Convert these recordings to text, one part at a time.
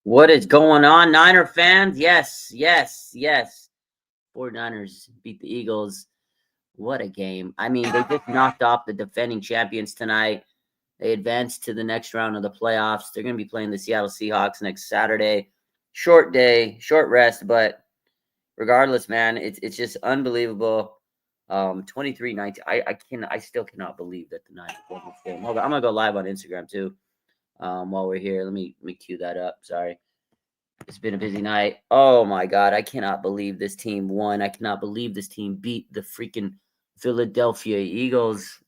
What is going on, Niner fans? Yes, yes, yes. 49ers beat the Eagles. What a game. I mean, they just knocked off the defending champions tonight. They advanced to the next round of the playoffs. They're going to be playing the Seattle Seahawks next Saturday. Short day, short rest, but regardless, man, it's just unbelievable. 23-19. I still cannot believe that the Niners won this game. Hold on, I'm gonna go live on Instagram too. While we're here. Let me cue that up. Sorry. It's been a busy night. Oh my God. I cannot believe this team won. I cannot believe this team beat the freaking Philadelphia Eagles,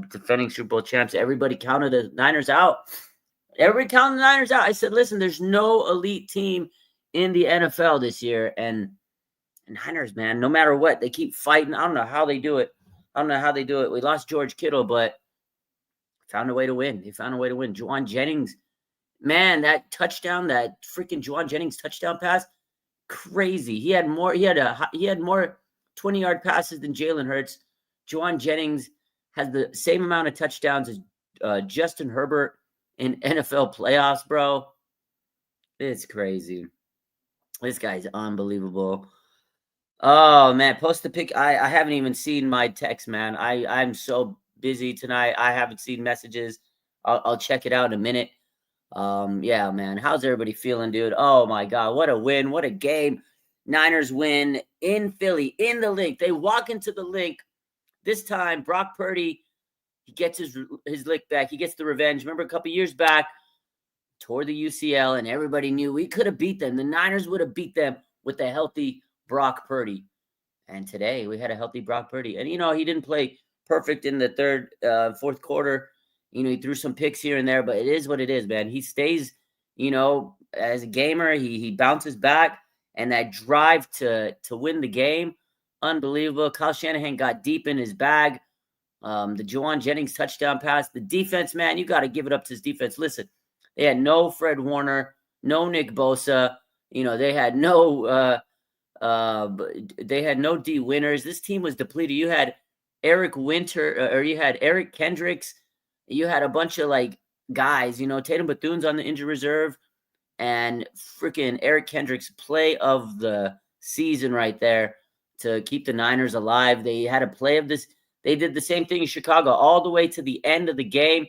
defending Super Bowl champs. Everybody counted the Niners out. Everybody counted the Niners out. I said, listen, there's no elite team in the NFL this year. And Niners, man, no matter what, they keep fighting. I don't know how they do it. We lost George Kittle, but found a way to win. They found a way to win. Juwan Jennings, man, that touchdown, that freaking Juwan Jennings touchdown pass, crazy. He had more 20-yard passes than Jalen Hurts. Juwan Jennings has the same amount of touchdowns as Justin Herbert in NFL playoffs, bro. It's crazy. This guy's unbelievable. Oh man, post the pic. I haven't even seen my text, man. I'm so busy tonight. I haven't seen messages. I'll check it out in a minute. Yeah, man. How's everybody feeling, dude? Oh my God, what a win, what a game. Niners win in Philly, in the Link. They walk into the Link. This time, Brock Purdy, he gets his lick back. He gets the revenge. Remember a couple years back, tore the UCL, and everybody knew we could have beat them. The Niners would have beat them with a healthy Brock Purdy. And today we had a healthy Brock Purdy. And, he didn't play perfect in the fourth quarter. He threw some picks here and there, but it is what it is, man. He stays, as a gamer, he bounces back, and that drive to win the game, unbelievable. Kyle Shanahan got deep in his bag. The Juwan Jennings touchdown pass. The defense, man, you got to give it up to his defense. Listen, they had no Fred Warner, no Nick Bosa. They had no D winners. This team was depleted. You had Eric Kendricks. You had a bunch of guys, Tatum Bethune's on the injured reserve, and freaking Eric Kendricks, play of the season right there to keep the Niners alive. They had a play of this. They did the same thing in Chicago all the way to the end of the game,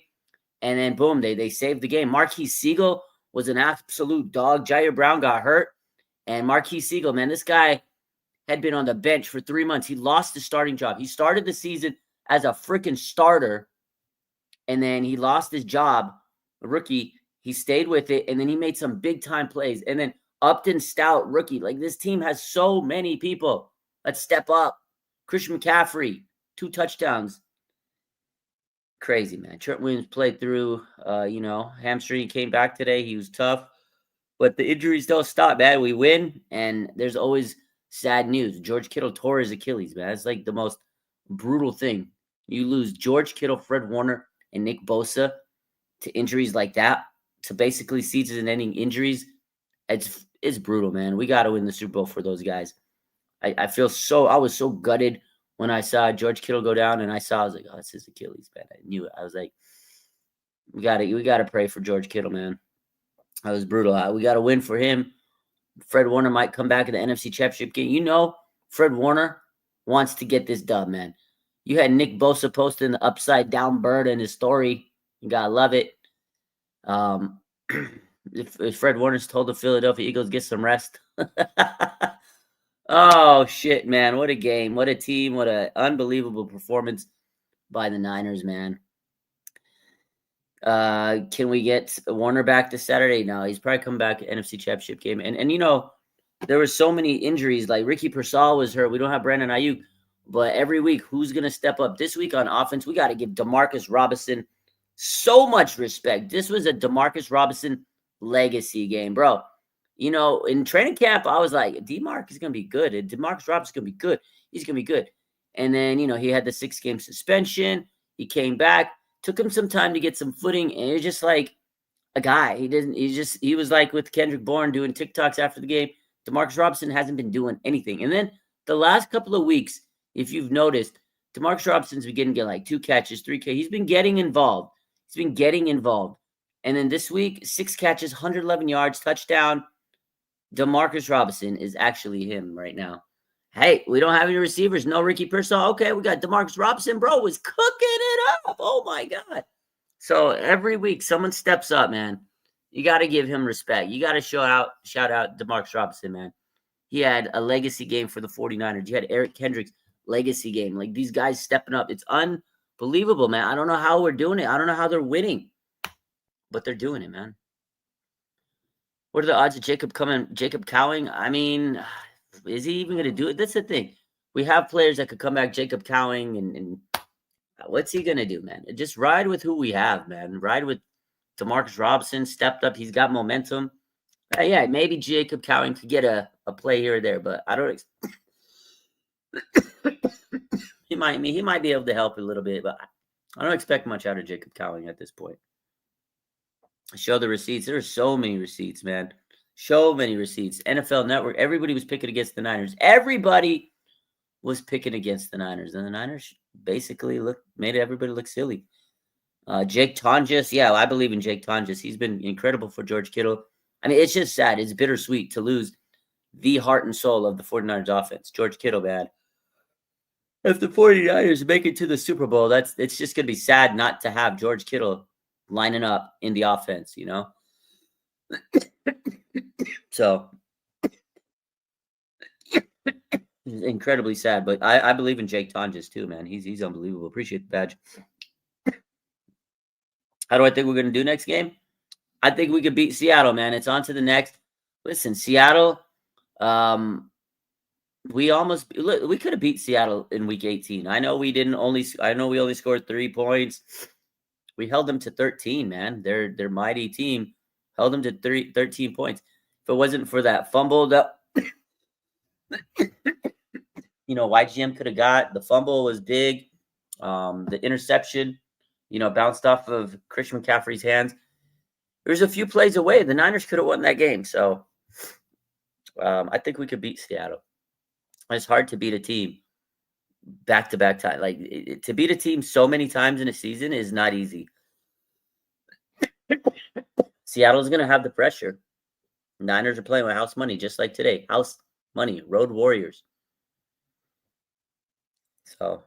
and then boom, they saved the game. Marquise Siegel was an absolute dog. Jair Brown got hurt, and Marquise Siegel, man, this guy had been on the bench for 3 months. He lost his starting job. He started the season as a freaking starter, and then he lost his job, a rookie. He stayed with it, and then he made some big-time plays. And then Upton Stout, rookie. This team has so many people that step up. Christian McCaffrey, 2 touchdowns. Crazy, man. Trent Williams played through, hamstring. He came back today. He was tough. But the injuries don't stop, man. We win, and there's always sad news. George Kittle tore his Achilles, man. It's the most brutal thing. You lose George Kittle, Fred Warner, and Nick Bosa to injuries like that, to basically season-ending injuries. It's brutal, man. We got to win the Super Bowl for those guys. I was so gutted when I saw George Kittle go down, and I was like, oh, it's his Achilles, man. I knew it. I was like, we got to pray for George Kittle, man. That was brutal. We got to win for him. Fred Warner might come back in the NFC Championship game. Fred Warner wants to get this dub, man. You had Nick Bosa posting the upside-down bird in his story. You got to love it. If Fred Warner's told the Philadelphia Eagles, get some rest. Oh, shit, man. What a game. What a team. What an unbelievable performance by the Niners, man. Can we get Warner back this Saturday? No, he's probably coming back NFC Championship game. And there were so many injuries. Like Ricky Pearsall was hurt. We don't have Brandon Ayuk. But every week, who's going to step up? This week on offense, we got to give DeMarcus Robinson so much respect. This was a DeMarcus Robinson legacy game, bro. In training camp, I was like, DeMarcus is going to be good. And DeMarcus Robinson's going to be good. He's going to be good. And then, he had the 6-game suspension. He came back. Took him some time to get some footing. And it was just like a guy. He was like with Kendrick Bourne doing TikToks after the game. DeMarcus Robinson hasn't been doing anything. And then the last couple of weeks, if you've noticed, DeMarcus Robinson's beginning to get 2 catches, 3 catches. He's been getting involved. And then this week, 6 catches, 111 yards, touchdown. Demarcus Robinson is actually him right now. Hey, we don't have any receivers. No Ricky Pearsall. Okay, we got Demarcus Robinson. Bro was cooking it up. Oh, my God. So every week, someone steps up, man. You got to give him respect. You got to shout out Demarcus Robinson, man. He had a legacy game for the 49ers. You had Eric Kendricks' legacy game. Like, these guys stepping up. It's unbelievable, man. I don't know how we're doing it. I don't know how they're winning, but they're doing it, man. What are the odds of Jacob Cowing? I mean, is he even going to do it? That's the thing. We have players that could come back, Jacob Cowing, and what's he going to do, man? Just ride with who we have, man. Ride with Demarcus Robinson, stepped up. He's got momentum. Yeah, maybe Jacob Cowing could get a play here or there, but I don't he might be able to help a little bit, but I don't expect much out of Jacob Cowing at this point. Show the receipts. There are so many receipts, man. So many receipts. NFL Network. Everybody was picking against the Niners. Everybody was picking against the Niners. And the Niners basically made everybody look silly. Jake Tonjes. Yeah, I believe in Jake Tonjes. He's been incredible for George Kittle. I mean, it's just sad. It's bittersweet to lose the heart and soul of the 49ers offense. George Kittle, man. If the 49ers make it to the Super Bowl, it's just going to be sad not to have George Kittle lining up in the offense, you know? So, incredibly sad, but I believe in Jake Tonjes too, man. He's unbelievable. Appreciate the badge. How do I think we're going to do next game? I think we could beat Seattle, man. It's on to the next. Listen, Seattle, we could have beat Seattle in week 18. I know we only scored 3 points. We held them to 13, man. They're mighty team. Held them to 13 points. If it wasn't for that fumble that YGM could have got, the fumble was big. The interception, bounced off of Christian McCaffrey's hands. There's a few plays away. The Niners could have won that game. So I think we could beat Seattle. It's hard to beat a team back-to-back time. Like, to beat a team so many times in a season is not easy. Seattle's going to have the pressure. Niners are playing with house money, just like today. House money, Road Warriors. So,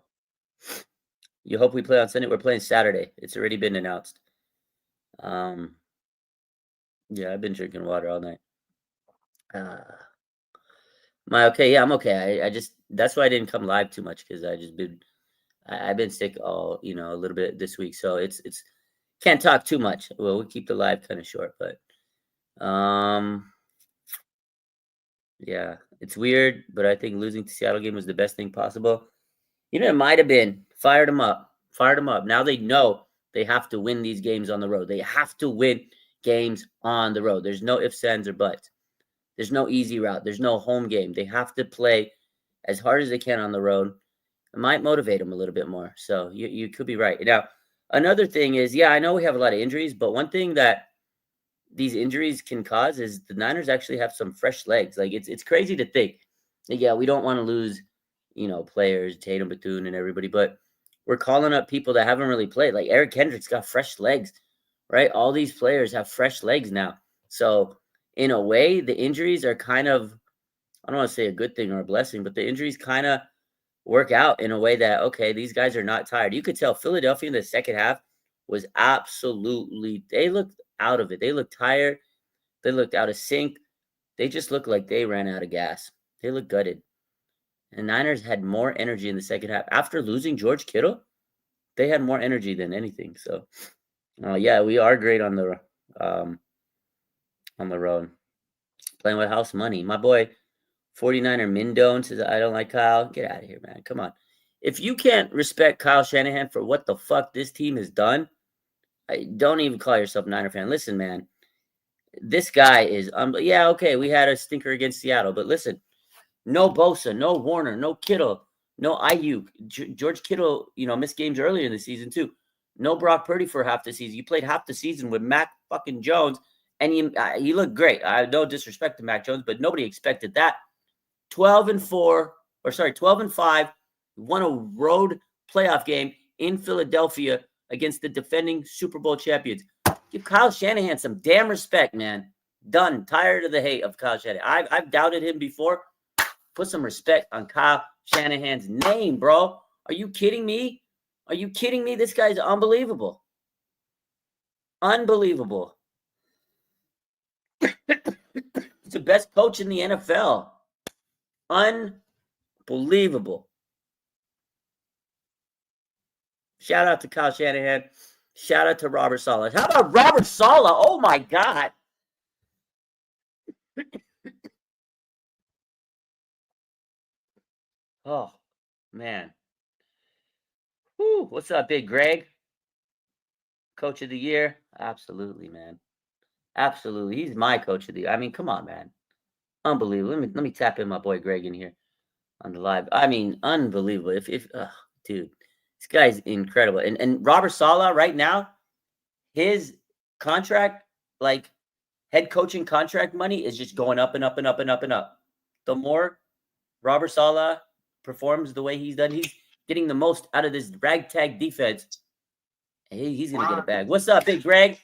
you hope we play on Sunday. We're playing Saturday. It's already been announced. Yeah, I've been drinking water all night. Am I okay? Yeah, I'm okay. I just, that's why I didn't come live too much, because I've been sick all, a little bit this week. So it's can't talk too much. Well, we'll keep the live kind of short, but yeah, it's weird, but I think losing to Seattle game was the best thing possible. It might have been. Fired them up. Now they know they have to win these games on the road. They have to win games on the road. There's no ifs, ands, or buts. There's no easy route. There's no home game. They have to play as hard as they can on the road. It might motivate them a little bit more. So you could be right. Now, another thing is, yeah, I know we have a lot of injuries, but one thing that these injuries can cause is the Niners actually have some fresh legs. Like, it's crazy to think. Yeah, we don't want to lose, players, Tatum, Bethune, and everybody, but we're calling up people that haven't really played. Like, Eric Kendricks got fresh legs, right? All these players have fresh legs now. So, in a way, the injuries are kind of, I don't want to say a good thing or a blessing, but the injuries kind of work out in a way that, okay, these guys are not tired. You could tell Philadelphia in the second half was they looked out of it. They looked tired. They looked out of sync. They just looked like they ran out of gas. They looked gutted. And Niners had more energy in the second half. After losing George Kittle, they had more energy than anything. So, yeah, we are great on the road. Playing with house money. My boy, 49er Mindone says, I don't like Kyle. Get out of here, man. Come on. If you can't respect Kyle Shanahan for what the fuck this team has done, don't even call yourself a Niner fan. Listen, man. This guy is, yeah, okay, we had a stinker against Seattle, but listen, no Bosa, no Warner, no Kittle, no Ayuk. George Kittle, missed games earlier in the season too. No Brock Purdy for half the season. You played half the season with Mac fucking Jones, and he looked great. I have no disrespect to Mac Jones, but nobody expected that. 12-5, won a road playoff game in Philadelphia against the defending Super Bowl champions. Give Kyle Shanahan some damn respect, man. Done. Tired of the hate of Kyle Shanahan. I've doubted him before. Put some respect on Kyle Shanahan's name, bro. Are you kidding me? Are you kidding me? This guy's unbelievable. Unbelievable. He's the best coach in the NFL. Unbelievable. Shout out to Kyle Shanahan. Shout out to Robert Saleh. How about Robert Saleh? Oh, my God. Oh, man. Whew. What's up, Big Greg? Coach of the year? Absolutely, man. Absolutely. He's my coach of the year. I mean, come on, man. Unbelievable. Let me tap in my boy Greg in here on the live. I mean, unbelievable. Dude, this guy's incredible. And Robert Saleh right now, his contract, like head coaching contract money, is just going up and up and up and up and up. The more Robert Saleh performs the way he's done, he's getting the most out of this ragtag defense. He's gonna get a bag. What's up, Big Greg?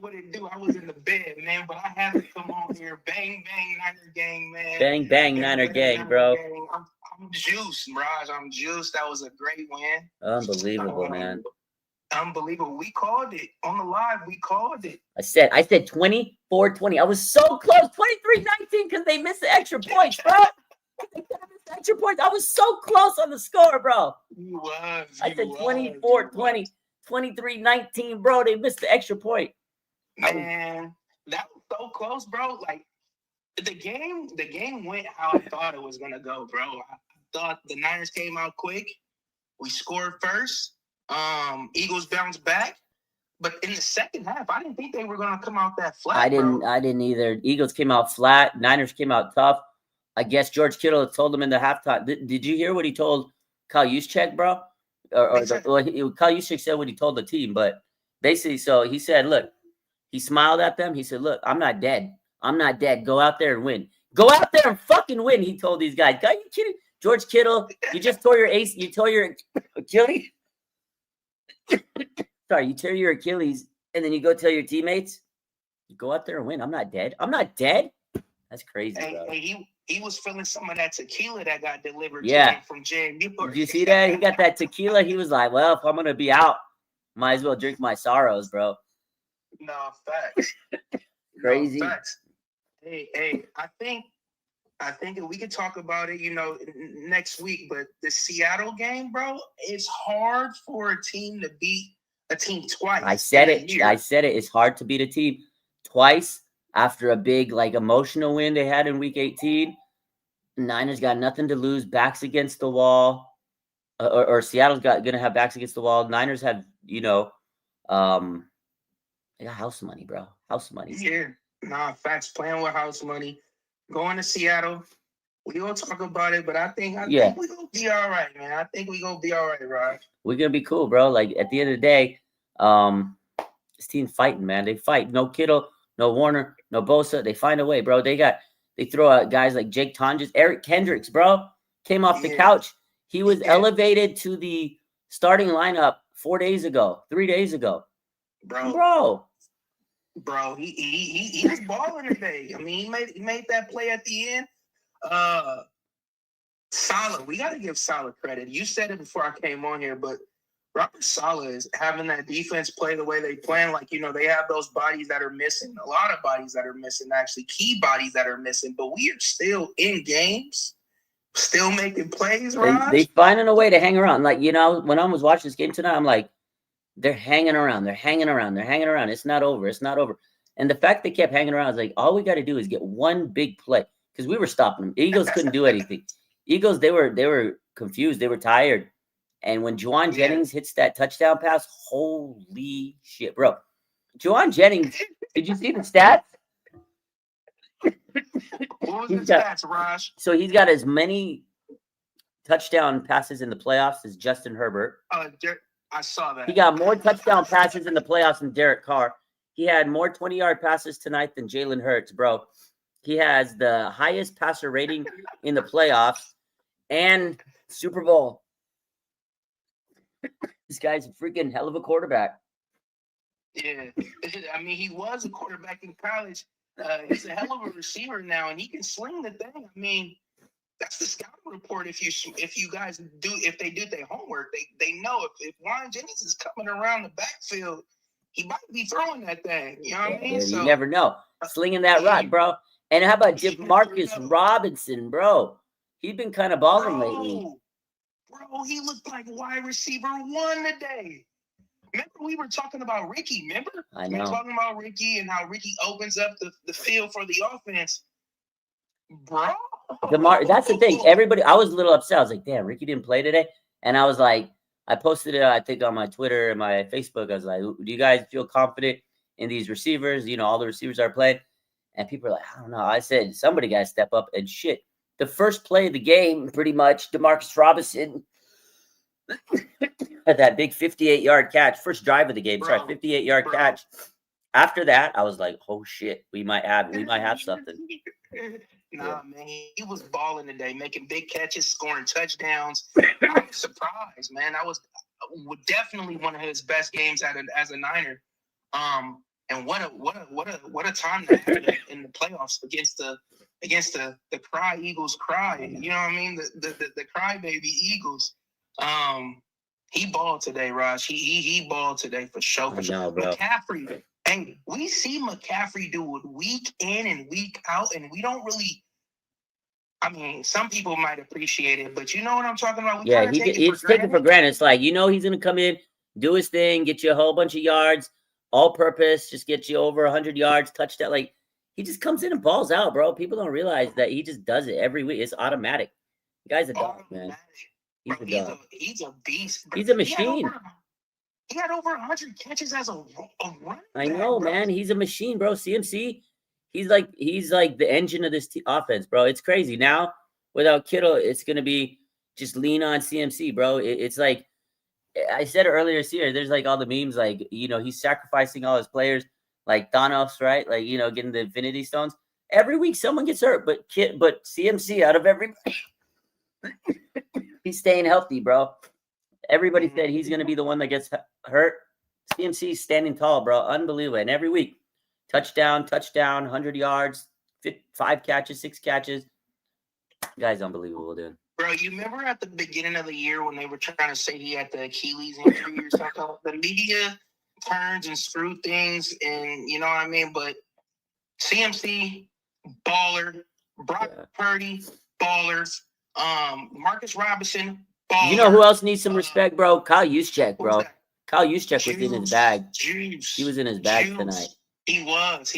What it do? I was in the bed, man, but I had to come on here. Bang, bang, Niner gang, man. Bang, bang, Niner gang, bro. Gang. I'm juiced, Raj. I'm juiced. That was a great win. Unbelievable, man. Unbelievable. We called it. On the live, we called it. I said 24-20. I was so close. 23-19 because they missed the extra points, bro. They could have missed the extra points. I was so close on the score, bro. I said 24-20. 23-19, bro. They missed the extra point. Man, that was so close, bro. Like the game went how I thought it was gonna go, bro. I thought the Niners came out quick. We scored first. Eagles bounced back. But in the second half, I didn't think they were gonna come out that flat. I didn't either. Eagles came out flat. Niners came out tough. I guess George Kittle told them in the halftime. Did you hear what he told Kyle Juszczyk, bro? Kyle Juszczyk said what he told the team, but basically, so he said, look, he smiled at them. He said, look, I'm not dead. I'm not dead. Go out there and win. Go out there and fucking win, he told these guys. Are you kidding? George Kittle, you just tore your ace. You tore your Achilles. Sorry, you tear your Achilles, and then you go tell your teammates, you go out there and win. I'm not dead. I'm not dead. That's crazy, bro. He was feeling some of that tequila that got delivered to him from JMU. Did you see that? He got that tequila. He was like, well, if I'm going to be out, might as well drink my sorrows, bro. No, facts. Crazy. No, facts. Hey, I think we could talk about it, next week, but the Seattle game, bro, it's hard for a team to beat a team twice. I said it. It's hard to beat a team twice after a big, emotional win they had in week 18. Niners got nothing to lose, backs against the wall, or Seattle's gonna have backs against the wall. Niners have, they got house money, bro. House money. Yeah, facts. Playing with house money, going to Seattle. We gonna talk about it, but I think we gonna be all right, man. I think we gonna be all right, Rod. We're gonna be cool, bro. Like at the end of the day, this team's fighting, man. They fight. No Kittle, no Warner, no Bosa. They find a way, bro. They throw out guys like Jake Tonjes, Eric Kendricks, bro. Came off the couch. He was elevated to the starting lineup 3 days ago. Bro. He was balling today. I mean, he made that play at the end. Saleh, we got to give Saleh credit. You said it before I came on here, but Robert Saleh is having that defense play the way they plan. They have those bodies that are missing, a lot of bodies that are missing, actually key bodies that are missing, but we are still in games, still making plays, Raj. They finding a way to hang around. When I was watching this game tonight, I'm like, they're hanging around. It's not over. And the fact they kept hanging around is like, all we got to do is get one big play because we were stopping them. Eagles couldn't do anything. Eagles, they were confused. They were tired. And when Juwan Jennings hits that touchdown pass, holy shit, bro. Juwan Jennings, did you see the stats? What was the stats, Raj? So he's got as many touchdown passes in the playoffs as Justin Herbert. I saw that. He got more touchdown passes in the playoffs than Derek Carr. He had more 20-yard passes tonight than Jalen Hurts, bro. He has the highest passer rating in the playoffs and Super Bowl. This guy's a freaking hell of a quarterback. Yeah, I mean, he was a quarterback in college. He's a hell of a receiver now, and he can sling the thing. I mean, that's the scouting report. If you guys if they do their homework, they know if Warren Jennings is coming around the backfield, he might be throwing that thing. You know what I mean? You So never know. Slinging that rock, bro. And how about Marcus Robinson, bro? He's been kind of balling lately. Bro, he looked like wide receiver 1 today. Remember, we were talking about Ricky, remember? I know. We were talking about Ricky and how Ricky opens up the field for the offense. Bro. That's the thing. I was a little upset. I was like, damn, Ricky didn't play today. And I was like, I posted it, I think, on my Twitter and my Facebook. I was like, do you guys feel confident in these receivers? You know, all the receivers are playing. And people are like, I don't know. I said, somebody got to step up. And shit, the first play of the game, pretty much, Demarcus Robinson had that big 58-yard catch. First drive of the game. Sorry, 58-yard catch. After that, I was like, oh, shit, we might have something. Nah, man, he was balling today, making big catches, scoring touchdowns. I was surprised, man. I would definitely one of his best games as a Niner. And what a time to have in the playoffs against the Cry Eagles cry. You know what I mean? The crybaby Eagles. He balled today, Raj. He balled today for sure. For sure. McCaffrey. And we see McCaffrey do it week in and week out, and we don't really. I mean, some people might appreciate it, but you know what I'm talking about. It's taken for granted. It's like, you know, he's gonna come in, do his thing, get you a whole bunch of yards, all purpose, just get you over 100 yards, touchdown. Like, he just comes in and balls out, bro. People don't realize that he just does it every week. It's automatic. The guy's a dog, man. He's a dog. He's a beast. Bro. He's a machine. He had over 100 catches as a running I know, back, man. He's a machine, bro. CMC, he's like the engine of this offense, bro. It's crazy. Now, without Kittle, it's going to be just lean on CMC, bro. It's like, I said earlier this year, there's like all the memes, like, you know, he's sacrificing all his players, like Thanos, right? Like, you know, getting the Infinity Stones. Every week, someone gets hurt, but CMC, out of everybody, he's staying healthy, bro. Everybody said he's going to be the one that gets hurt. CMC's standing tall, bro. Unbelievable. And every week, touchdown, 100 yards, 5 catches, 6 catches. The guy's unbelievable, dude. Bro, you remember at the beginning of the year when they were trying to say he had the Achilles injury or something? The media turns and screw things, and you know what I mean? But CMC, baller. Brock Purdy, ballers. Marcus Robinson, baller. You know who else needs some respect, bro? Kyle Juszczyk, bro. Kyle Juszczyk was in his bag. He was in his bag tonight. He was.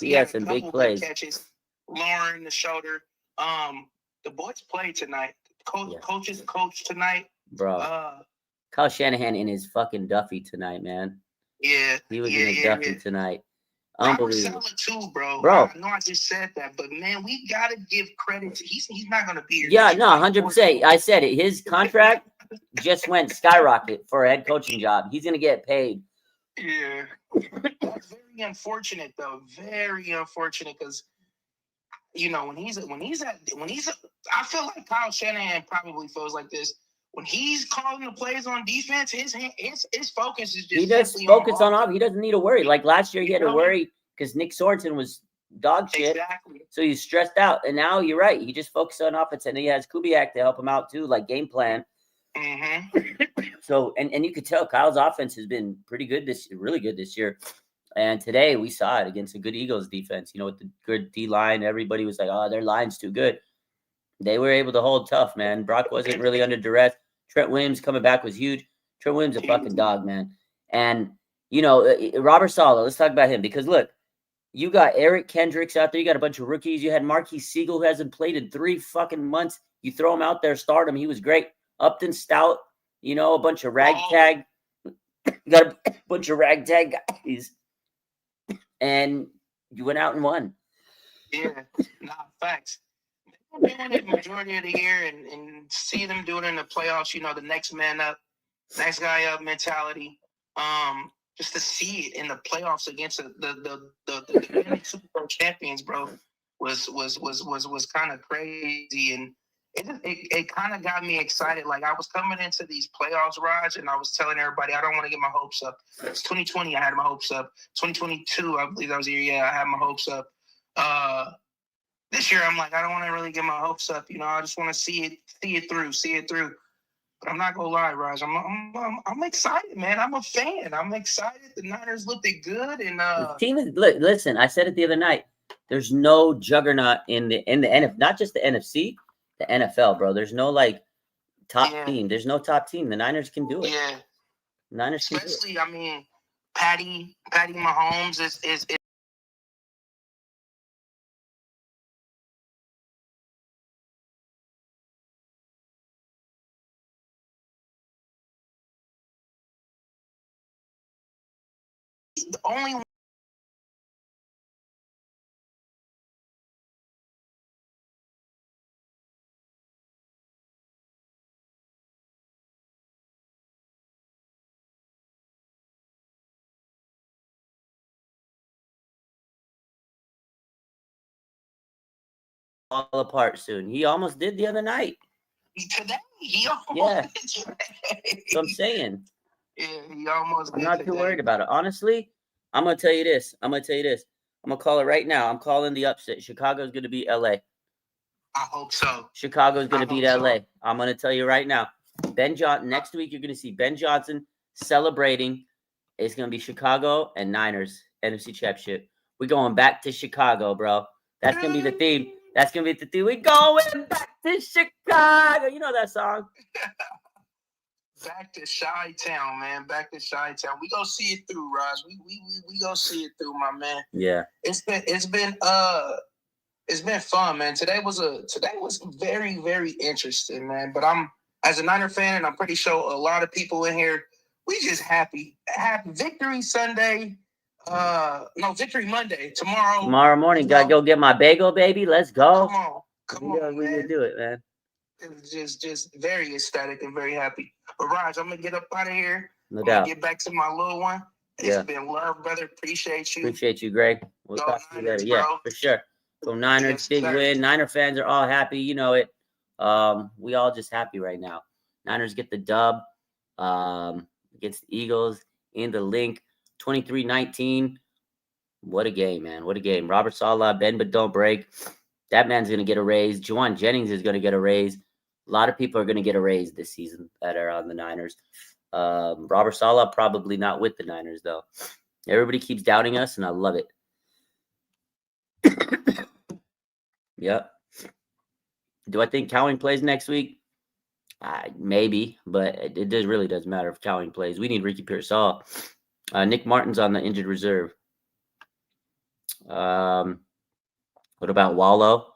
He had some big plays. Catches. Lauren the shoulder. The boys played tonight. Coaches coach tonight. Bro. Kyle Shanahan in his fucking Duffy tonight, man. Yeah. He was in his Duffy tonight. Unbelievable. Too, bro. Bro. I know I just said that, but man, we gotta give credit to he's not gonna be here. Yeah, no, 100%. I said it. His contract just went skyrocket for a head coaching job. He's gonna get paid. Yeah. That's very unfortunate, though. Very unfortunate, because you know when he's I feel like Kyle Shanahan probably feels like this. When he's calling the plays on defense, his focus is just. He does focus on off. He doesn't need to worry. Like last year, he had to worry because Nick Sorensen was dog shit. Exactly. So he's stressed out. And now you're right. He just focuses on offense, and he has Kubiak to help him out too, like game plan. Mm-hmm. So and you could tell Kyle's offense has been pretty good really good this year. And today we saw it against a good Eagles defense. You know, with the good D line, everybody was like, "Oh, their line's too good." They were able to hold tough, man. Brock wasn't really under duress. Trent Williams coming back was huge. Trent Williams a fucking dog, man. And, you know, Robert Saleh, let's talk about him. Because, look, you got Eric Kendricks out there. You got a bunch of rookies. You had Marquise Siegel, who hasn't played in 3 fucking months. You throw him out there, start him. He was great. Upton Stout, you know, a bunch of ragtag. You got a bunch of ragtag guys. And you went out and won. Yeah, facts. Doing it majority of the year and see them doing it in the playoffs, you know, the next man up, next guy up mentality. Just to see it in the playoffs against the Super Bowl champions, bro, was kind of crazy. And it kind of got me excited. Like I was coming into these playoffs, Raj, and I was telling everybody I don't want to get my hopes up. It's 2020, I had my hopes up. 2022, I believe that was the year. Yeah, I had my hopes up. This year, I'm like, I don't want to really get my hopes up. You know, I just want to see it through. But I'm not gonna lie, Raj. I'm excited, man. I'm a fan. I'm excited. The Niners looked good, and the team is. Listen, I said it the other night. There's no juggernaut in the NFL, not just the NFC, the NFL, bro. There's no like top team. There's no top team. The Niners can do it. Yeah, Niners can especially. I mean, Patty Mahomes is the only one. fall apart soon. He almost did the other night. Today, he almost did So I'm saying. Yeah, he almost. I'm not too worried about it. Honestly, I'm gonna tell you this. I'm gonna call it right now. I'm calling the upset. Chicago's gonna beat LA. I hope so. Chicago's gonna beat LA. I'm gonna tell you right now. Next week you're gonna see Ben Johnson celebrating. It's gonna be Chicago and Niners NFC Championship. We're going back to Chicago, bro. That's gonna be the theme. That's gonna be the theme. We're going back to Chicago. You know that song. Back to Chi-Town, man. Back to Chi-Town. We gonna see it through, Raj. We gonna see it through, my man. Yeah. It's been fun, man. Today was very, very interesting, man. But I'm, as a Niner fan, and I'm pretty sure a lot of people in here, we just happy. Happy Victory Sunday. No, Victory Monday. Tomorrow morning. Gotta go get my bagel, baby. Let's go. Come on, we man. can do it, man. It's just very ecstatic and very happy. But Raj, I'm gonna get up out of here. No doubt. Get back to my little one. It's been love, brother. Appreciate you. Appreciate you, Greg. We'll talk to you later. Yeah, for sure. So Niners, big win. Niner fans are all happy. You know it. We all just happy right now. Niners get the dub against the Eagles in the Link, 23-19. What a game, man. What a game. Robert Saleh, bend but don't break. That man's going to get a raise. Juwan Jennings is going to get a raise. A lot of people are going to get a raise this season that are on the Niners. Robert Saleh probably not with the Niners, though. Everybody keeps doubting us, and I love it. Yep. Do I think Cowing plays next week? Maybe, but it really doesn't matter if Cowing plays. We need Ricky Pearsall. Nick Martin's on the injured reserve. What about Wallow?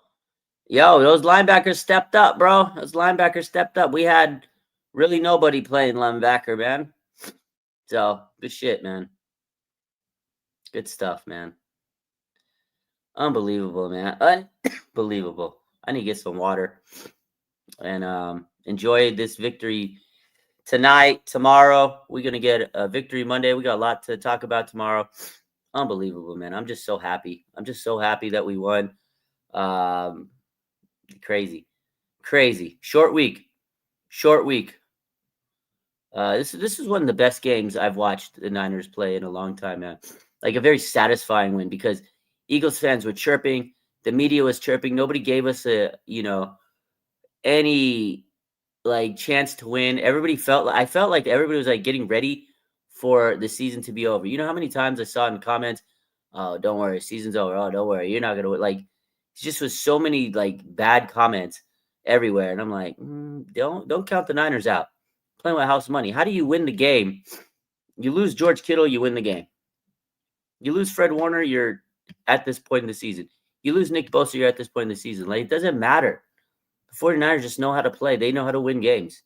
Yo, those linebackers stepped up, bro. Those linebackers stepped up. We had really nobody playing linebacker, man. So, good shit, man. Good stuff, man. Unbelievable, man. Unbelievable. I need to get some water. And enjoy this victory tonight. Tomorrow, we're going to get a victory Monday. We got a lot to talk about tomorrow. Unbelievable, man. I'm just so happy. I'm just so happy that we won. Crazy. Short week. This is one of the best games I've watched the Niners play in a long time, man. Like a very satisfying win because Eagles fans were chirping. The media was chirping. Nobody gave us any like chance to win. I felt like everybody was like getting ready for the season to be over. You know how many times I saw in comments, "Oh, don't worry, season's over. Oh, don't worry, you're not gonna win." Like it just was so many like bad comments everywhere, and I'm like, don't count the Niners out. Playing with house money. How do you win the game? You lose George Kittle, you win the game. You lose Fred Warner, you're at this point in the season. You lose Nick Bosa, you're at this point in the season. Like, it doesn't matter. The 49ers just know how to play. They know how to win games.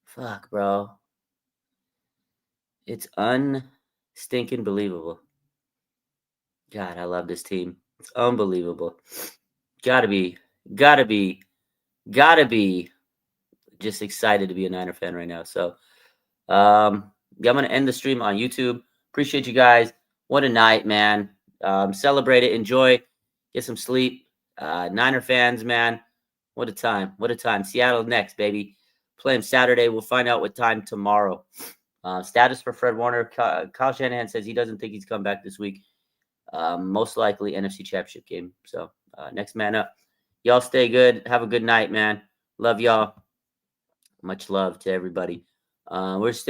Fuck, bro. It's unstinking believable. God, I love this team. It's unbelievable. Gotta be just excited to be a Niner fan right now. So, I'm going to end the stream on YouTube. Appreciate you guys. What a night, man. Celebrate it. Enjoy. Get some sleep. Niner fans, man. What a time. What a time. Seattle next, baby. Play him Saturday. We'll find out what time tomorrow. Status for Fred Warner. Kyle Shanahan says he doesn't think he's come back this week. Most likely NFC Championship game. So next man up. Y'all stay good. Have a good night, man. Love y'all. Much love to everybody. We're still